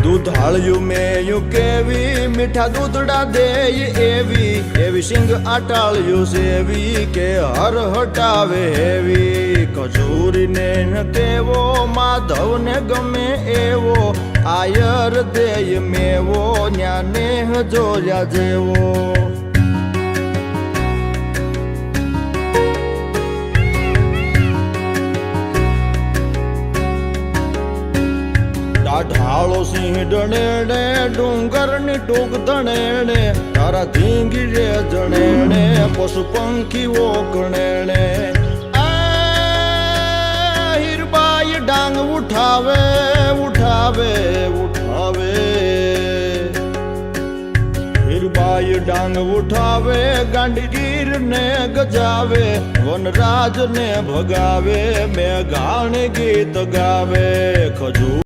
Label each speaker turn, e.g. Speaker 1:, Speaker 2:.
Speaker 1: દૂધાળ્યું મેયું કેવી મીઠા દૂધડા દેય એવી સિંગ આટાળ્યું સેવી કે હર હટાવે હેવી કચૂરીને ન કેવો માધવને ગમે એવો આયર દેય મેવો ન્યાને જોયા જેવો ઢાળો સિંહ ડણેણે ડુંગરની ટૂંક ધણેણે તારા ધીંગી રે જણેણે પશુ પંખીઓ કણેણે હીરબાઈ ડાંગ ઉઠાવે ઉઠાવે ઉઠાવે હીરબાઈ ડાંગ ઉઠાવે ગાંડીગીર ને ગજાવે વનરાજ ને ભગાવે મેઘાણ ગીત ગાવે ખજૂર